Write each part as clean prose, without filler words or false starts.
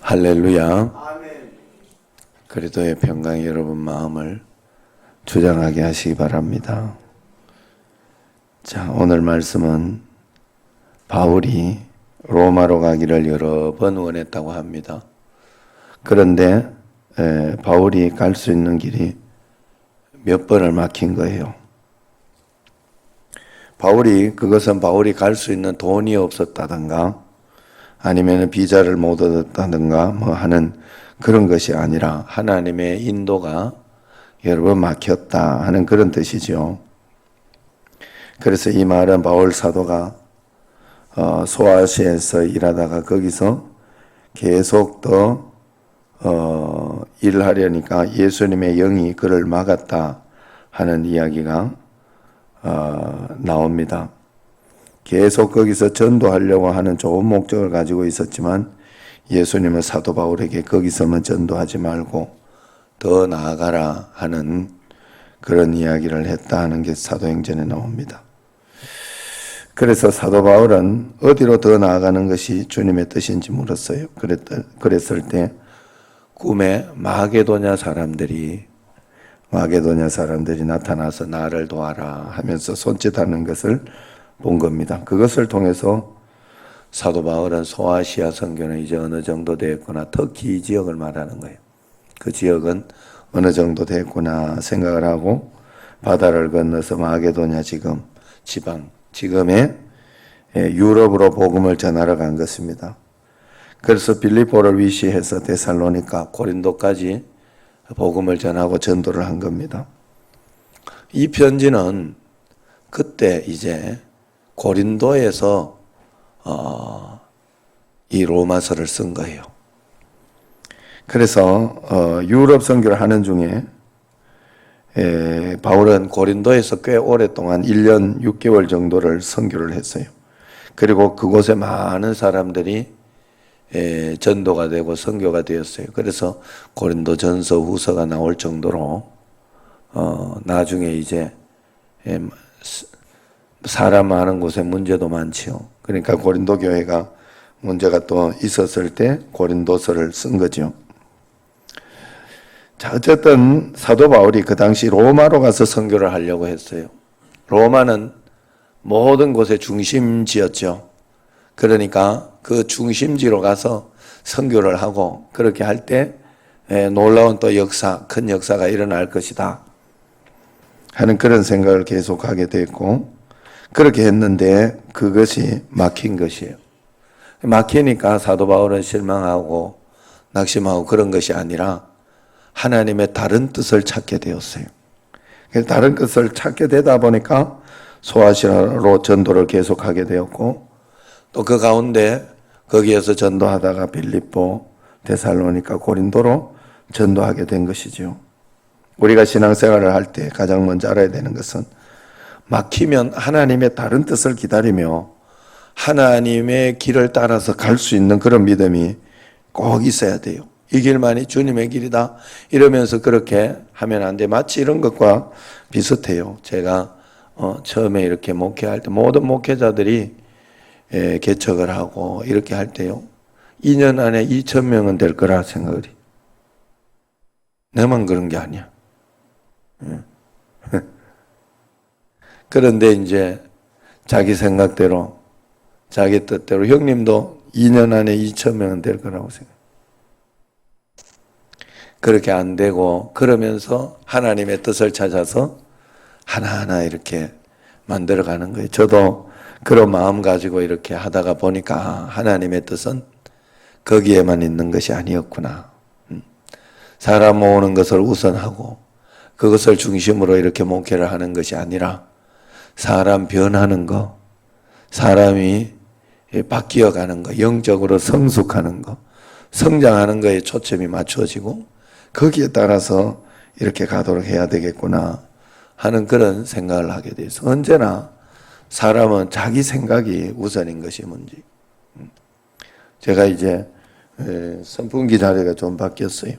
할렐루야. 그리스도의 평강이 여러분 마음을 주장하게 하시기 바랍니다. 자, 오늘 말씀은 바울이 로마로 가기를 여러 번 원했다고 합니다. 그런데 바울이 갈 수 있는 길이 몇 번을 막힌 거예요. 그것은 바울이 갈 수 있는 돈이 없었다든가 아니면 비자를 못 얻었다든가 하는 그런 것이 아니라 하나님의 인도가 여러 번 막혔다 하는 그런 뜻이죠. 그래서 이 말은 바울 사도가 소아시아에서 일하다가 거기서 계속 더 일을 하려니까 예수님의 영이 그를 막았다 하는 이야기가 나옵니다. 계속 거기서 전도하려고 하는 좋은 목적을 가지고 있었지만 예수님은 사도 바울에게 거기서만 전도하지 말고 더 나아가라 하는 그런 이야기를 했다 하는 게 사도행전에 나옵니다. 그래서 사도 바울은 어디로 더 나아가는 것이 주님의 뜻인지 물었어요. 그랬을 때 꿈에 마게도냐 사람들이 나타나서 나를 도와라 하면서 손짓하는 것을 본 겁니다. 그것을 통해서 사도 바울은 소아시아 선교는 이제 어느 정도 됐구나, 터키 지역을 말하는 거예요. 그 지역은 어느 정도 됐구나 생각을 하고 바다를 건너서 마게도냐 지금의 유럽으로 복음을 전하러 간 것입니다. 그래서 빌립보를 위시해서 데살로니가, 고린도까지 복음을 전하고 전도를 한 겁니다. 이 편지는 그때 이제 고린도에서 이 로마서를 쓴 거예요. 그래서 유럽 선교를 하는 중에 바울은 고린도에서 꽤 오랫동안 1년 6개월 정도를 선교를 했어요. 그리고 그곳에 많은 사람들이 전도가 되고 선교가 되었어요. 그래서 고린도 전서 후서가 나올 정도로 나중에 이제 사람 많은 곳에 문제도 많지요. 그러니까 고린도 교회가 문제가 또 있었을 때 고린도서를 쓴 거죠. 자, 어쨌든 사도 바울이 그 당시 로마로 가서 선교를 하려고 했어요. 로마는 모든 곳의 중심지였죠. 그러니까 그 중심지로 가서 선교를 하고 그렇게 할 때 놀라운 또 큰 역사가 일어날 것이다 하는 그런 생각을 계속하게 됐고, 그렇게 했는데 그것이 막힌 것이에요. 막히니까 사도 바울은 실망하고 낙심하고 그런 것이 아니라 하나님의 다른 뜻을 찾게 되었어요. 다른 뜻을 찾게 되다 보니까 소아시아로 전도를 계속하게 되었고, 또 그 가운데 거기에서 전도하다가 빌립보, 데살로니가, 고린도로 전도하게 된 것이죠. 우리가 신앙생활을 할 때 가장 먼저 알아야 되는 것은 막히면 하나님의 다른 뜻을 기다리며 하나님의 길을 따라서 갈 수 있는 그런 믿음이 꼭 있어야 돼요. 이 길만이 주님의 길이다 이러면서 그렇게 하면 안 돼. 마치 이런 것과 비슷해요. 제가 처음에 이렇게 목회할 때 모든 목회자들이 개척을 하고 이렇게 할 때요, 2년 안에 2,000명은 될 거라 생각을 해요. 내만 그런 게 아니야. 그런데 이제 자기 생각대로, 자기 뜻대로, 형님도 2년 안에 2,000명은 될 거라고 생각해요. 그렇게 안 되고, 그러면서 하나님의 뜻을 찾아서 하나하나 이렇게 만들어가는 거예요. 저도 그런 마음 가지고 이렇게 하다가 보니까 하나님의 뜻은 거기에만 있는 것이 아니었구나. 사람 모으는 것을 우선하고 그것을 중심으로 이렇게 목회를 하는 것이 아니라 사람 변하는 거, 사람이 바뀌어가는 거, 영적으로 성숙하는 거, 성장하는 거에 초점이 맞춰지고 거기에 따라서 이렇게 가도록 해야 되겠구나 하는 그런 생각을 하게 돼서, 언제나 사람은 자기 생각이 우선인 것이 문제. 제가 이제 선풍기 자리가 좀 바뀌었어요.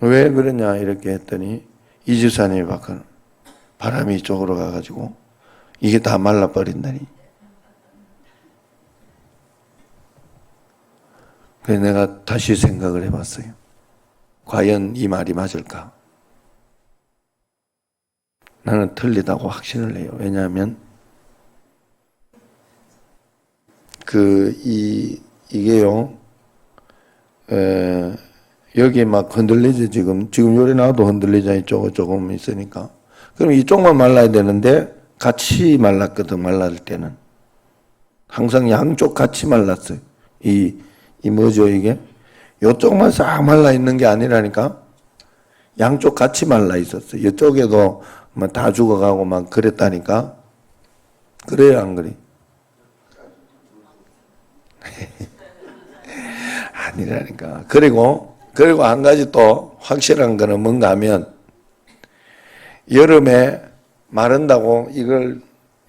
왜 그러냐 이렇게 했더니 이 집사님이 바람이 이쪽으로 가가지고 이게 다 말라버린다니. 그래서 내가 다시 생각을 해봤어요. 과연 이 말이 맞을까? 나는 틀리다고 확신을 해요. 왜냐하면 이게요, 여기 막 흔들리지, 지금 요리 나도 흔들리잖아. 이쪽은 조금 있으니까. 그럼 이쪽만 말라야 되는데, 같이 말랐거든, 말랄 때는. 항상 양쪽 같이 말랐어요. 뭐죠, 이게? 요쪽만 싹 말라 있는 게 아니라니까? 양쪽 같이 말라 있었어요. 이쪽에도 막 다 죽어가고 막 그랬다니까? 그래요, 안 그래? 아니라니까. 그리고 한 가지 또 확실한 거는 뭔가 하면, 여름에 마른다고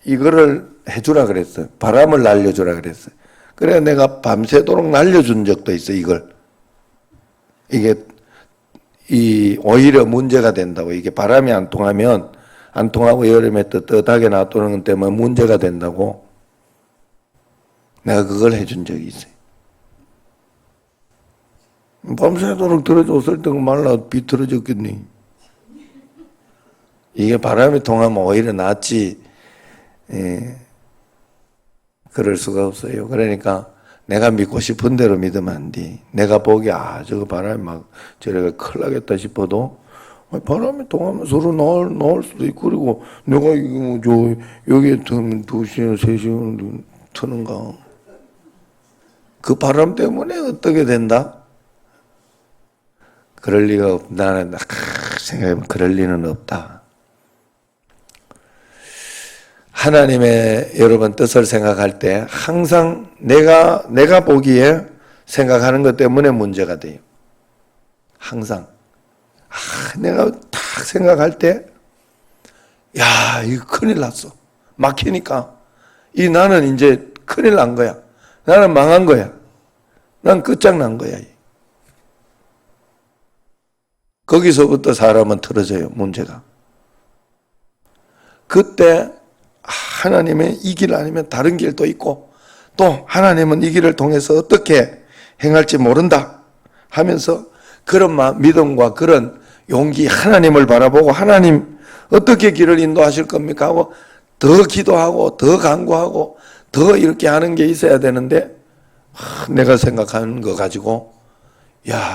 이거를 해주라 그랬어요. 바람을 날려주라 그랬어요. 그래 내가 밤새도록 날려준 적도 있어, 이걸. 이게, 오히려 문제가 된다고. 이게 바람이 안 통하고 여름에 떳떳하게 놔두는 것 때문에 문제가 된다고. 내가 그걸 해준 적이 있어요. 밤새도록 들어줬을 때가 말라 비틀어졌겠니? 이게 바람이 통하면 오히려 낫지. 그럴 수가 없어요. 그러니까 내가 믿고 싶은 대로 믿으면 안 돼. 내가 보기에 저거 바람이 막 저래가 큰일 나겠다 싶어도 바람이 통하면 서로 나올 수도 있고, 그리고 내가 이거 여기에 트면 2시간, 3시간 트는가. 그 바람 때문에 어떻게 된다? 그럴 리가 없다. 나는 생각해보면 그럴 리는 없다. 하나님의 여러분 뜻을 생각할 때 항상 내가 보기에 생각하는 것 때문에 문제가 돼요. 항상. 내가 딱 생각할 때, 이거 큰일 났어. 막히니까. 나는 이제 큰일 난 거야. 나는 망한 거야. 난 끝장난 거야. 거기서부터 사람은 틀어져요, 문제가. 그때 하나님의 이 길 아니면 다른 길도 있고, 또 하나님은 이 길을 통해서 어떻게 행할지 모른다 하면서 그런 믿음과 그런 용기, 하나님을 바라보고 하나님 어떻게 길을 인도하실 겁니까 하고 더 기도하고 더 간구하고 더 이렇게 하는 게 있어야 되는데, 내가 생각하는 거 가지고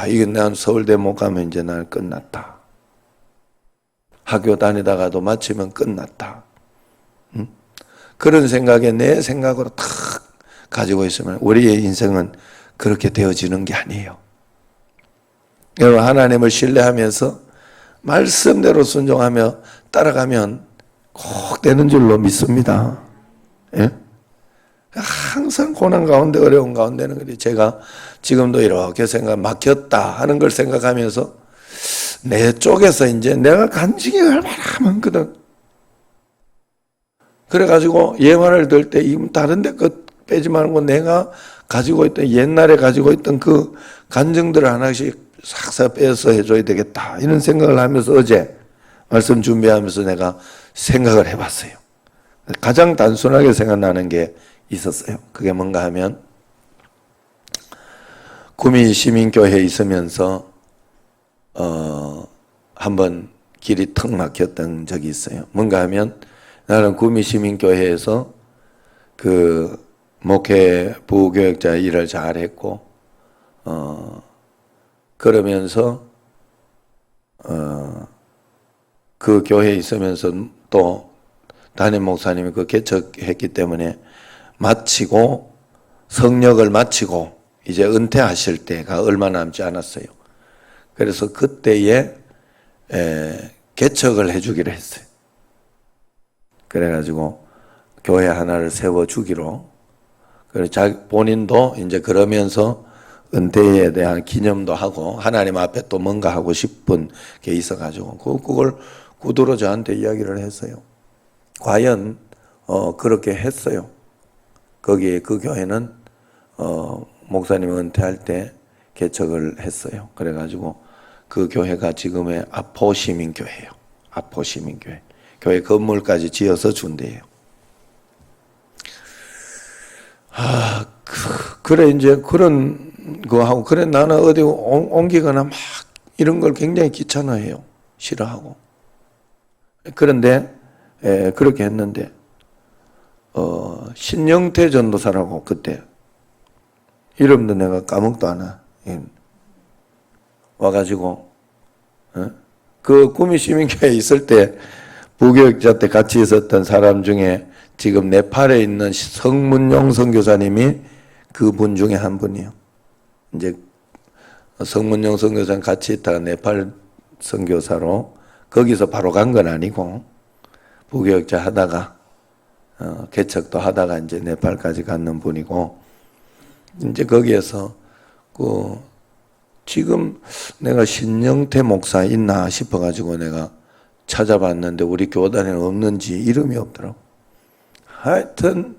이게 난 서울대 못 가면 이제 난 끝났다. 학교 다니다가도 마치면 끝났다. 그런 생각에 내 생각으로 탁 가지고 있으면 우리의 인생은 그렇게 되어지는 게 아니에요. 여러분, 하나님을 신뢰하면서 말씀대로 순종하며 따라가면 꼭 되는 줄로 믿습니다. 예? 항상 고난 가운데, 어려운 가운데는 그래. 제가 지금도 이렇게 막혔다 하는 걸 생각하면서 내 쪽에서 이제 내가 간증이 얼마나 많거든. 그래가지고 예화를 들 때 다른 데 것 빼지 말고 내가 가지고 있던, 옛날에 가지고 있던 그 간증들을 하나씩 싹싹 빼서 해줘야 되겠다, 이런 생각을 하면서 어제 말씀 준비하면서 내가 생각을 해봤어요. 가장 단순하게 생각나는 게 있었어요. 그게 뭔가 하면, 구미 시민교회에 있으면서 한번 길이 턱 막혔던 적이 있어요. 뭔가 하면 나는 구미 시민교회에서 그 목회 부교역자 일을 잘했고, 그러면서 그 교회에 있으면서 또 담임 목사님이 그 개척했기 때문에 마치고 성역을 마치고 이제 은퇴하실 때가 얼마 남지 않았어요. 그래서 그때에 개척을 해주기로 했어요. 그래가지고 교회 하나를 세워주기로. 그래서 본인도 이제 그러면서 은퇴에 대한 기념도 하고 하나님 앞에 또 뭔가 하고 싶은 게 있어가지고 그걸 구두로 저한테 이야기를 했어요. 과연 그렇게 했어요. 거기에 그 교회는 목사님이 은퇴할 때 개척을 했어요. 그래가지고 그 교회가 지금의 아포시민교회예요. 아포시민교회. 교회 건물까지 지어서 준대요. 그래 이제 그런 그거 하고, 그래, 나는 어디 옮기거나 막 이런 걸 굉장히 귀찮아해요. 싫어하고. 그런데, 그렇게 했는데, 신영태 전도사라고 그때, 이름도 내가 까먹도 않아. 와가지고, 그 구미 시민교회에 있을 때, 부교육자 때 같이 있었던 사람 중에 지금 네팔에 있는 성문용 선교사님이 그분 중에 한 분이요. 이제 성문용 선교사님 같이 있다가 네팔 선교사로 거기서 바로 간 건 아니고 부교육자 하다가 개척도 하다가 이제 네팔까지 갔는 분이고, 이제 거기에서 지금 내가 신영태 목사 있나 싶어가지고 내가 찾아봤는데 우리 교단에는 없는지 이름이 없더라고. 하여튼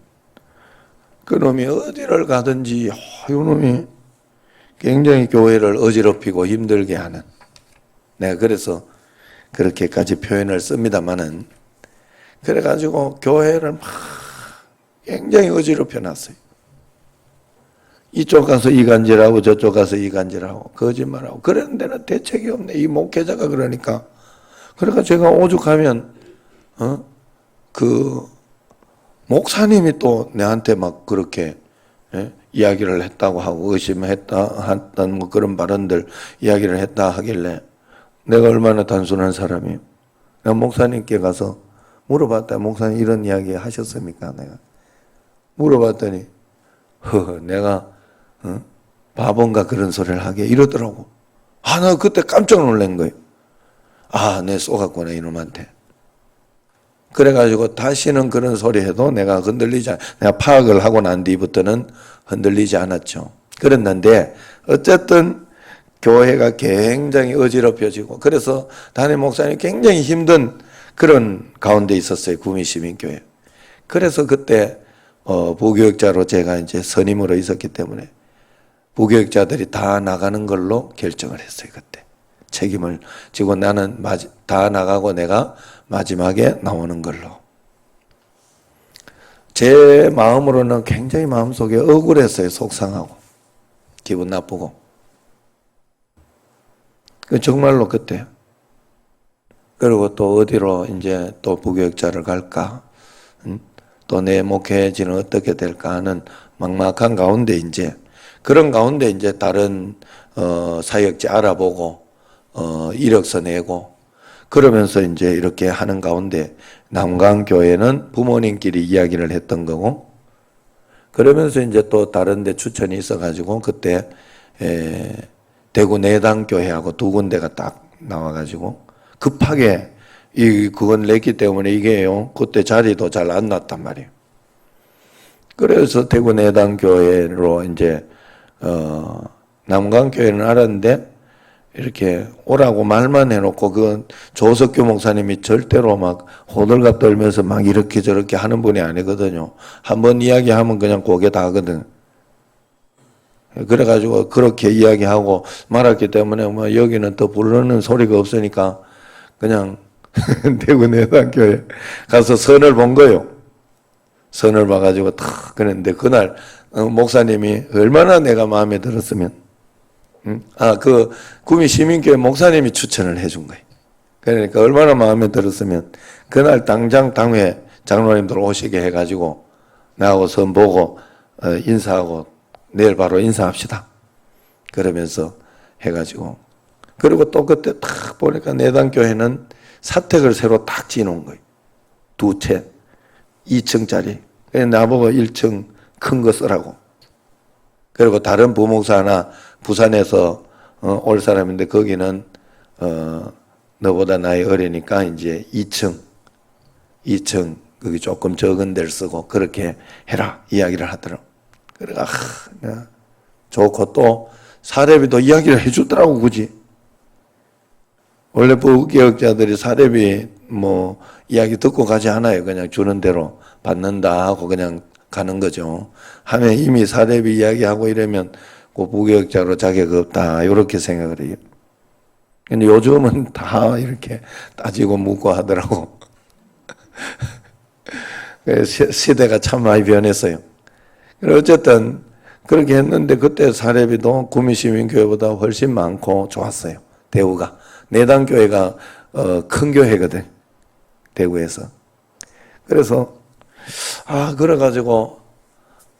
그놈이 어디를 가든지 이놈이 굉장히 교회를 어지럽히고 힘들게 하는, 내가 그래서 그렇게까지 표현을 씁니다마는, 그래가지고 교회를 막 굉장히 어지럽혀 놨어요. 이쪽 가서 이간질하고 저쪽 가서 이간질하고 거짓말하고. 그런 데는 대책이 없네, 이 목회자가. 그러니까 제가 오죽하면 그 목사님이 또 내한테 막 그렇게 이야기를 했다고 하고 의심했던 뭐 그런 발언들 이야기를 했다 하길래 내가 얼마나 단순한 사람이에요. 내가 목사님께 가서 물어봤다. 목사님 이런 이야기 하셨습니까? 내가 물어봤더니 내가 바본가 그런 소리를 하게 이러더라고. 나 그때 깜짝 놀란 거예요. 내 쏘갔구나 이놈한테. 그래가지고 다시는 그런 소리 해도 내가 내가 파악을 하고 난 뒤부터는 흔들리지 않았죠. 그랬는데 어쨌든 교회가 굉장히 어지럽혀지고, 그래서 담임 목사님이 굉장히 힘든 그런 가운데 있었어요. 구미시민교회. 그래서 그때 부교육자로 제가 이제 선임으로 있었기 때문에 부교육자들이 다 나가는 걸로 결정을 했어요. 그때 책임을 지고 나는 다 나가고 내가 마지막에 나오는 걸로. 제 마음으로는 굉장히 마음속에 억울했어요. 속상하고 기분 나쁘고. 정말로 그때. 그리고 또 어디로 이제 또 부교육자를 갈까, 또 내 목회지는 어떻게 될까 하는 막막한 가운데 이제 그런 가운데 이제 다른 사역지 알아보고 이력서 내고 그러면서 이제 이렇게 하는 가운데 남강교회는 부모님끼리 이야기를 했던 거고, 그러면서 이제 또 다른 데 추천이 있어가지고 그때 대구 내당교회하고 두 군데가 딱 나와가지고 급하게 그건 냈기 때문에 이게요 그때 자리도 잘 안 났단 말이에요. 그래서 대구 내당교회로 이제 남강교회는 알았는데 이렇게 오라고 말만 해놓고 그 조석규 목사님이 절대로 막 호들갑 떨면서 막 이렇게 저렇게 하는 분이 아니거든요. 한번 이야기하면 그냥 고개 다 하거든. 그래가지고 그렇게 이야기하고 말았기 때문에 뭐 여기는 더 부르는 소리가 없으니까 그냥 대구 내당교회 가서 선을 본 거예요. 선을 봐가지고 탁 그랬는데 그날 목사님이 얼마나 내가 마음에 들었으면, 그 구미 시민교회 목사님이 추천을 해준 거예요. 그러니까 얼마나 마음에 들었으면 그날 당장 당회 장로님들 오시게 해가지고 나하고 선 보고 인사하고 내일 바로 인사합시다. 그러면서 해가지고, 그리고 또 그때 딱 보니까 내당교회는 사택을 새로 딱 지어놓은 거예요. 두 채, 2층짜리. 나보고 1층 큰 거 쓰라고. 그리고 다른 부목사 하나 부산에서 올 사람인데 거기는 너보다 나이 어리니까 이제 2층 거기 조금 적은 데를 쓰고 그렇게 해라 이야기를 하더라고. 그래가 좋고 또 사례비도 이야기를 해주더라고. 굳이 원래 부교육자들이 사례비 뭐 이야기 듣고 가지 않아요. 그냥 주는 대로 받는다 하고 그냥 가는 거죠. 하면 이미 사례비 이야기하고 이러면 그 부교육자로 자격 없다 이렇게 생각을 해요. 근데 요즘은 다 이렇게 따지고 묻고 하더라고. 시대가 참 많이 변했어요. 어쨌든 그렇게 했는데 그때 사례비도 구미시민교회보다 훨씬 많고 좋았어요. 대우가. 내당교회가 큰 교회거든. 대구에서. 그래서 그래가지고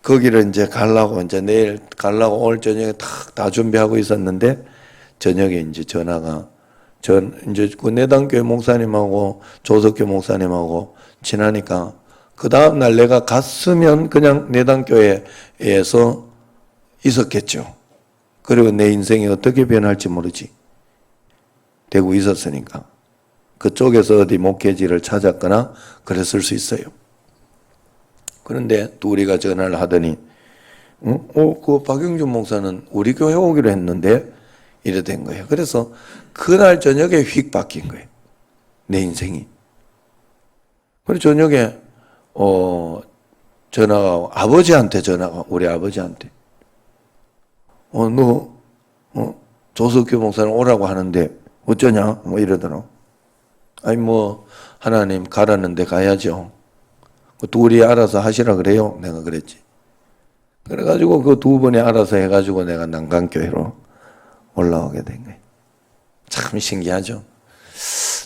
거기를 이제 가려고 이제 내일 가려고 오늘 저녁에 다 준비하고 있었는데 저녁에 이제 전화가 이제 그 내당교회 목사님하고 조석교 목사님하고 지나니까 그 다음날 내가 갔으면 그냥 내당교회에서 있었겠죠. 그리고 내 인생이 어떻게 변할지 모르지. 되고 있었으니까. 그쪽에서 어디 목회지를 찾았거나 그랬을 수 있어요. 그런데 둘이가 전화를 하더니 그 박영준 목사는 우리 교회 오기로 했는데 이래 된 거예요. 그래서 그날 저녁에 휙 바뀐 거예요. 내 인생이. 그리고 저녁에 전화가 아버지한테 전화가 우리 아버지한테 너 조석규 목사님 오라고 하는데 어쩌냐 뭐 이러더라고. 아니 뭐 하나님 가라는데 가야죠. 둘이 알아서 하시라 그래요. 내가 그랬지. 그래가지고 그 두 분이 알아서 해가지고 내가 난강교회로 올라오게 된 거예요. 참 신기하죠.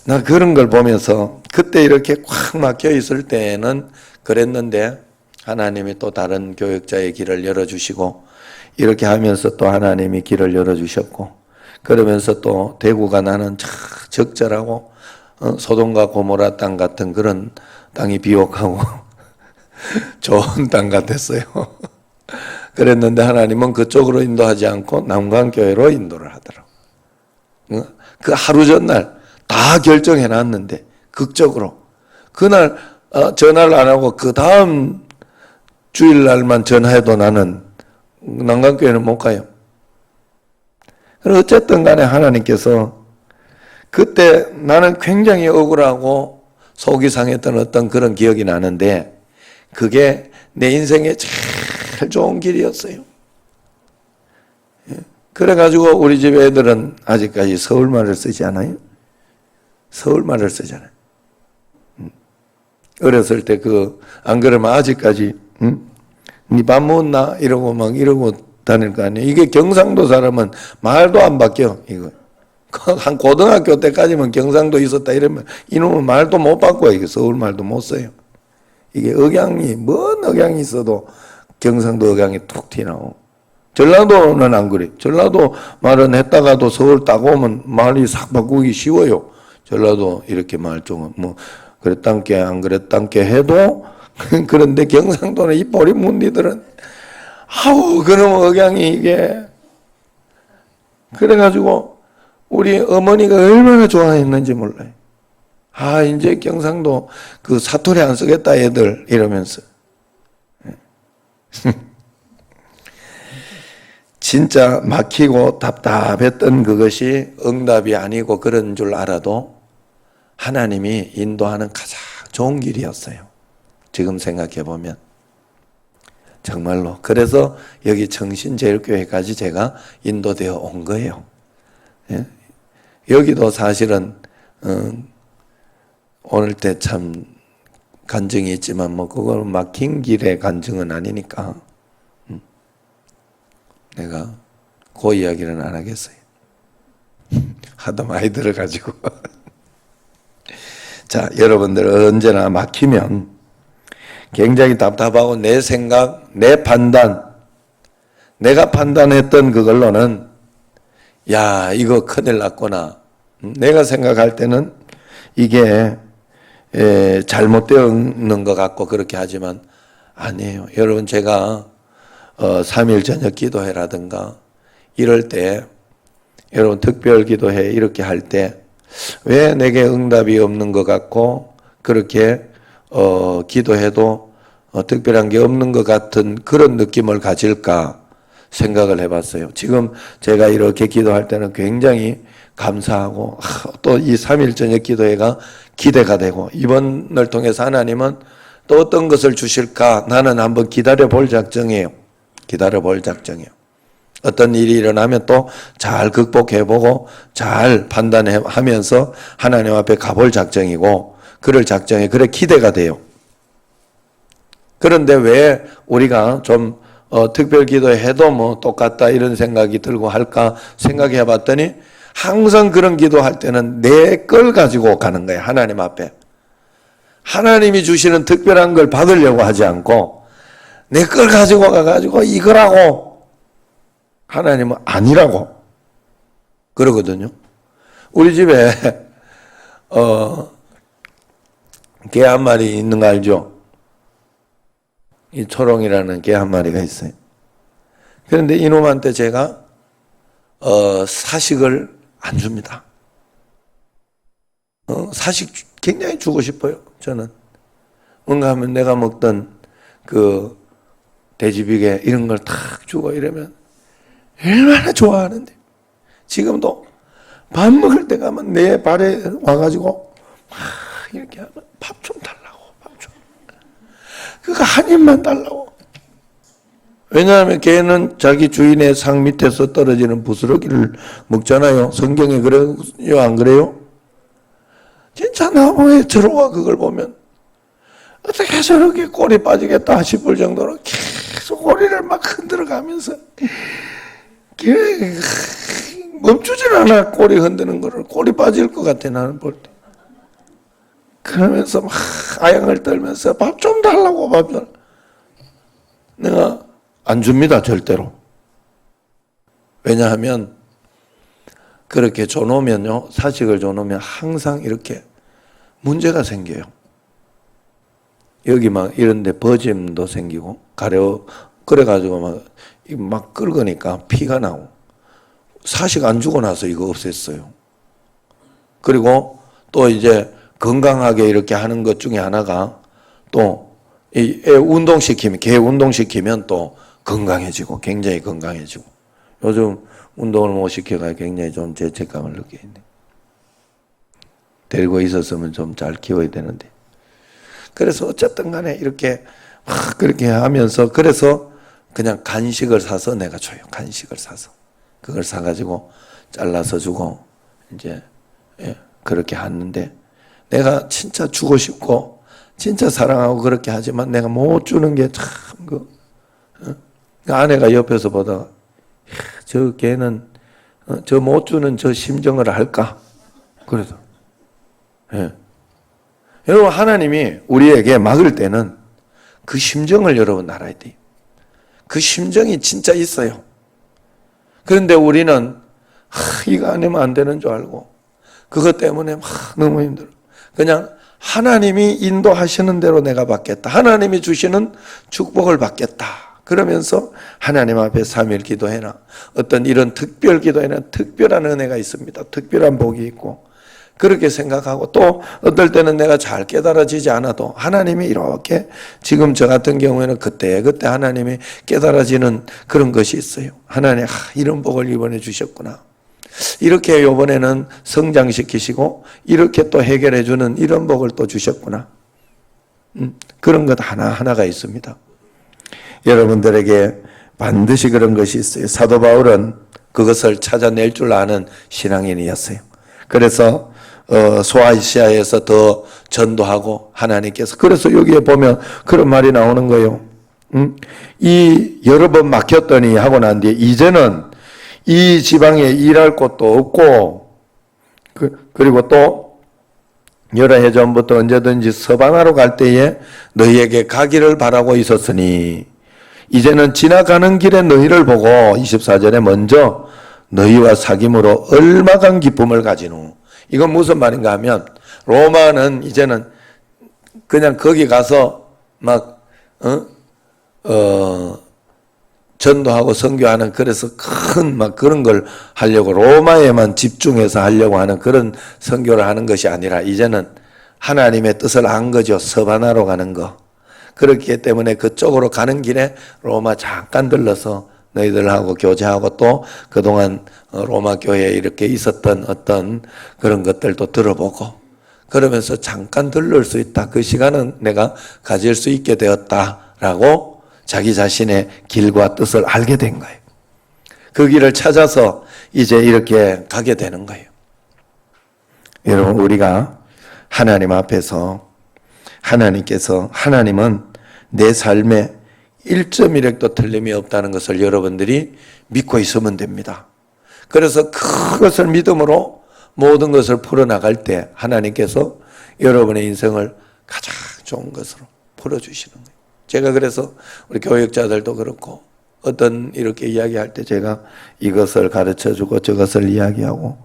나 그런 걸 보면서 그때 이렇게 꽉 막혀 있을 때는 그랬는데 하나님이 또 다른 교역자의 길을 열어주시고 이렇게 하면서 또 하나님이 길을 열어주셨고 그러면서 또 대구가 나는 적절하고 소돔과 고모라 땅 같은 그런 땅이 비옥하고 좋은 땅 같았어요. 그랬는데 하나님은 그쪽으로 인도하지 않고 남강교회로 인도를 하더라고요. 그 하루 전날 다 결정해 놨는데 극적으로 그날 전화를 안 하고 그 다음 주일날만 전화해도 나는 남강교회는 못 가요. 어쨌든 간에 하나님께서 그때 나는 굉장히 억울하고 속이 상했던 어떤 그런 기억이 나는데 그게 내 인생의 제일 좋은 길이었어요. 그래가지고 우리 집 애들은 아직까지 서울말을 쓰지 않아요? 서울말을 쓰잖아요. 어렸을 때 안 그러면 아직까지 니 밥 먹었나? 이러고 막 이러고 다닐 거 아니에요. 이게 경상도 사람은 말도 안 바뀌어. 이거 한 고등학교 때까지만 경상도 있었다 이러면 이놈은 말도 못 바꿔요. 이게 서울말도 못 써요. 이게 억양이 뭔 억양이 있어도 경상도 억양이 툭 튀나오. 전라도는 안 그래. 전라도 말은 했다가도 서울 딱 오면 말이 싹 바꾸기 쉬워요. 전라도 이렇게 말 좀 뭐 그랬단께 안 그랬단께 해도 그런데 경상도는 이 보리 문디들은 그놈 억양이 이게 그래가지고 우리 어머니가 얼마나 좋아했는지 몰라요. 이제 경상도 그 사투리 안 쓰겠다 애들 이러면서 진짜 막히고 답답했던 그것이 응답이 아니고 그런 줄 알아도 하나님이 인도하는 가장 좋은 길이었어요. 지금 생각해 보면 정말로. 그래서 여기 정신제일교회까지 제가 인도되어 온 거예요. 예? 여기도 사실은 오늘 때 참 간증이 있지만 뭐 그걸 막힌 길의 간증은 아니니까 내가 그 이야기는 안 하겠어요. 하도 많이 들어가지고. 자, 여러분들 언제나 막히면 굉장히 답답하고 내 생각, 내 판단, 내가 판단했던 그걸로는 야, 이거 큰일 났구나. 내가 생각할 때는 이게 잘못되어 있는 것 같고 그렇게 하지만 아니에요. 여러분 제가 3일 저녁 기도회라든가 이럴 때 여러분 특별 기도회 이렇게 할 때 왜 내게 응답이 없는 것 같고 그렇게 기도해도 특별한 게 없는 것 같은 그런 느낌을 가질까 생각을 해봤어요. 지금 제가 이렇게 기도할 때는 굉장히 감사하고 또 이 3일 저녁 기도회가 기대가 되고 이번을 통해서 하나님은 또 어떤 것을 주실까 나는 한번 기다려 볼 작정이에요. 기다려 볼 작정이에요. 어떤 일이 일어나면 또 잘 극복해보고 잘 판단하면서 하나님 앞에 가볼 작정이고 그럴 작정에 그래 기대가 돼요. 그런데 왜 우리가 좀 특별 기도해도 뭐 똑같다 이런 생각이 들고 할까 생각해 봤더니 항상 그런 기도할 때는 내 걸 가지고 가는 거예요. 하나님 앞에. 하나님이 주시는 특별한 걸 받으려고 하지 않고 내 걸 가지고 가가지고 이거라고, 하나님은 아니라고 그러거든요. 우리 집에 개 한 마리 있는 거 알죠? 이 초롱이라는 개 한 마리가 있어요. 그런데 이놈한테 제가 사식을 안 줍니다. 사식 굉장히 주고 싶어요. 저는 뭔가 하면 내가 먹던 그 돼지비계 이런 걸 탁 주고 이러면 얼마나 좋아하는데, 지금도 밥 먹을 때 가면 내 발에 와가지고 막 이렇게 하면 밥 좀 달라고, 밥 좀. 그거 한 입만 달라고. 왜냐하면 개는 자기 주인의 상 밑에서 떨어지는 부스러기를 먹잖아요. 성경에 그래요, 안 그래요? 진짜 나무에 들어와. 그걸 보면 어떻게 저렇게 꼬리 빠지겠다 싶을 정도로 계속 꼬리를 막 흔들어 가면서 멈추질 않아. 꼬리 흔드는 거를. 꼬리 빠질 것 같아 나는 볼 때. 그러면서 막 아양을 떨면서 밥 좀 달라고, 밥 좀. 내가 안 줍니다, 절대로. 왜냐하면 그렇게 줘놓으면요, 사식을 줘놓으면 항상 이렇게 문제가 생겨요. 여기 막 이런데 버짐도 생기고 가려, 그래가지고 막 끓으니까 피가 나고. 사식 안 주고 나서 이거 없앴어요. 그리고 또 이제 건강하게 이렇게 하는 것 중에 하나가 또 이 운동시키면, 개 운동시키면 또 건강해지고, 굉장히 건강해지고. 요즘 운동을 못 시켜가 굉장히 좀 죄책감을 느끼게 있네. 데리고 있었으면 좀 잘 키워야 되는데. 그래서 어쨌든 간에 이렇게 막 그렇게 하면서, 그래서 그냥 간식을 사서 내가 줘요. 간식을 사서. 그걸 사가지고 잘라서 주고, 이제, 그렇게 하는데, 내가 진짜 주고 싶고, 진짜 사랑하고 그렇게 하지만 내가 못 주는 게 참, 아내가 옆에서 보다가, 저 개는, 저 못 주는 저 심정을 할까? 그래서. 예. 여러분, 하나님이 우리에게 막을 때는 그 심정을 여러분 알아야 돼요. 그 심정이 진짜 있어요. 그런데 우리는, 이거 안 하면 안 되는 줄 알고, 그것 때문에 막 너무 힘들어. 그냥 하나님이 인도하시는 대로 내가 받겠다. 하나님이 주시는 축복을 받겠다. 그러면서 하나님 앞에 3일 기도해라. 어떤 이런 특별 기도에는 특별한 은혜가 있습니다. 특별한 복이 있고. 그렇게 생각하고, 또 어떨 때는 내가 잘 깨달아지지 않아도 하나님이 이렇게, 지금 저 같은 경우에는 그때 하나님이 깨달아지는 그런 것이 있어요. 하나님, 이런 복을 이번에 주셨구나. 이렇게 이번에는 성장시키시고 이렇게 또 해결해 주는 이런 복을 또 주셨구나. 그런 것 하나하나가 있습니다. 여러분들에게 반드시 그런 것이 있어요. 사도 바울은 그것을 찾아낼 줄 아는 신앙인이었어요. 그래서 소아시아에서 더 전도하고 하나님께서, 그래서 여기에 보면 그런 말이 나오는 거예요. 이 여러 번 막혔더니 하고 난 뒤에 이제는 이 지방에 일할 곳도 없고, 그리고 또 여러 해 전부터 언제든지 서방하러 갈 때에 너희에게 가기를 바라고 있었으니 이제는 지나가는 길에 너희를 보고 24절에 먼저 너희와 사귐으로 얼마간 기쁨을 가지노. 이건 무슨 말인가 하면, 로마는 이제는 그냥 거기 가서 막 전도하고 선교하는, 그래서 큰 막 그런 걸 하려고 로마에만 집중해서 하려고 하는 그런 선교를 하는 것이 아니라 이제는 하나님의 뜻을 안 거죠. 서바나로 가는 거. 그렇기 때문에 그쪽으로 가는 길에 로마 잠깐 들러서 너희들하고 교제하고, 또 그동안 로마 교회에 이렇게 있었던 어떤 그런 것들도 들어보고, 그러면서 잠깐 들를 수 있다. 그 시간은 내가 가질 수 있게 되었다라고 자기 자신의 길과 뜻을 알게 된 거예요. 그 길을 찾아서 이제 이렇게 가게 되는 거예요. 여러분, 우리가 하나님 앞에서, 하나님은 내 삶에 1.1획도 틀림이 없다는 것을 여러분들이 믿고 있으면 됩니다. 그래서 그것을 믿음으로 모든 것을 풀어나갈 때 하나님께서 여러분의 인생을 가장 좋은 것으로 풀어주시는 거예요. 제가 그래서 우리 교육자들도 그렇고 어떤 이렇게 이야기할 때 제가 이것을 가르쳐주고 저것을 이야기하고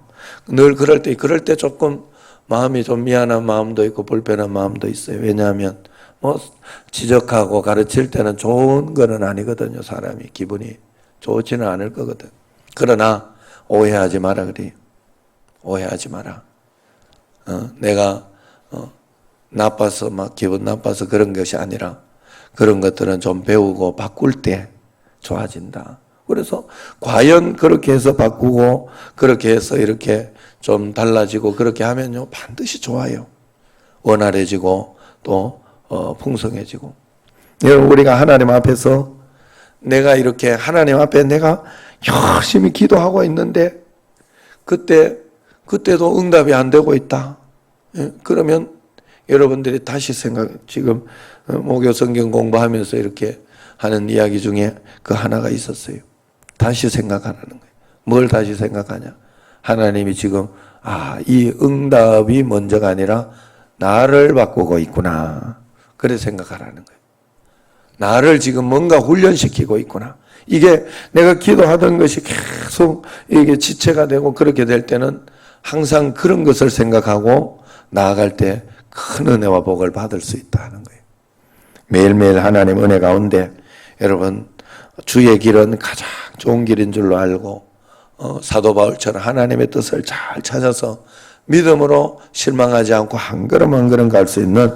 늘 그럴 때 조금 마음이 좀 미안한 마음도 있고 불편한 마음도 있어요. 왜냐하면 뭐 지적하고 가르칠 때는 좋은 거는 아니거든요. 사람이 기분이 좋지는 않을 거거든. 그러나 오해하지 마라 그래요. 오해하지 마라. 내가 나빠서 막 기분 나빠서 그런 것이 아니라 그런 것들은 좀 배우고 바꿀 때 좋아진다. 그래서 과연 그렇게 해서 바꾸고 그렇게 해서 이렇게 좀 달라지고 그렇게 하면요 반드시 좋아요. 원활해지고 또 풍성해지고. 여러분 우리가 하나님 앞에서 내가 이렇게 하나님 앞에 내가 열심히 기도하고 있는데 그때도 응답이 안 되고 있다. 그러면 여러분들이 다시 지금 목요 성경 공부하면서 이렇게 하는 이야기 중에 그 하나가 있었어요. 다시 생각하라는 거예요. 뭘 다시 생각하냐? 하나님이 지금 이 응답이 먼저가 아니라 나를 바꾸고 있구나. 그래 생각하라는 거예요. 나를 지금 뭔가 훈련시키고 있구나. 이게 내가 기도하던 것이 계속 이게 지체가 되고 그렇게 될 때는 항상 그런 것을 생각하고 나아갈 때 큰 은혜와 복을 받을 수 있다는 거예요. 매일매일 하나님 은혜 가운데 여러분 주의 길은 가장 좋은 길인 줄로 알고 사도 바울처럼 하나님의 뜻을 잘 찾아서 믿음으로 실망하지 않고 한 걸음 한 걸음 갈 수 있는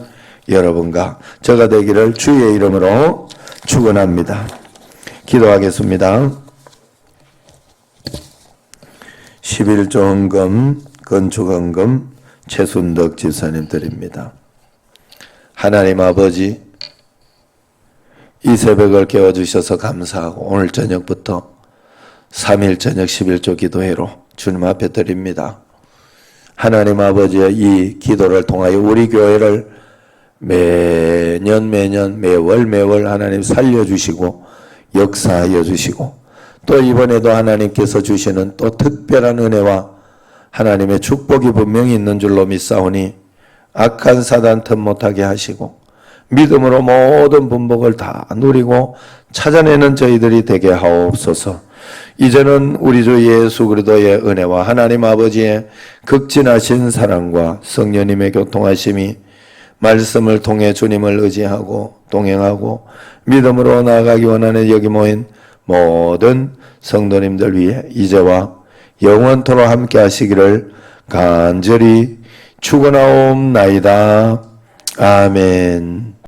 여러분과 저가 되기를 주의 이름으로 축원합니다. 기도하겠습니다. 11조 헌금, 건축 헌금 최순덕 집사님 드립니다. 하나님 아버지 이 새벽을 깨워주셔서 감사하고 오늘 저녁부터 3일 저녁 11조 기도회로 주님 앞에 드립니다. 하나님 아버지의 이 기도를 통하여 우리 교회를 매년 매월 하나님 살려주시고 역사하여 주시고 또 이번에도 하나님께서 주시는 또 특별한 은혜와 하나님의 축복이 분명히 있는 줄로 믿사오니 악한 사단 틈 못하게 하시고 믿음으로 모든 분복을 다 누리고 찾아내는 저희들이 되게 하옵소서. 이제는 우리 주 예수 그리스도의 은혜와 하나님 아버지의 극진하신 사랑과 성령님의 교통하심이 말씀을 통해 주님을 의지하고 동행하고 믿음으로 나아가기 원하는 여기 모인 모든 성도님들 위해 이제와 영원토록 함께 하시기를 간절히 축원하옵나이다. 아멘.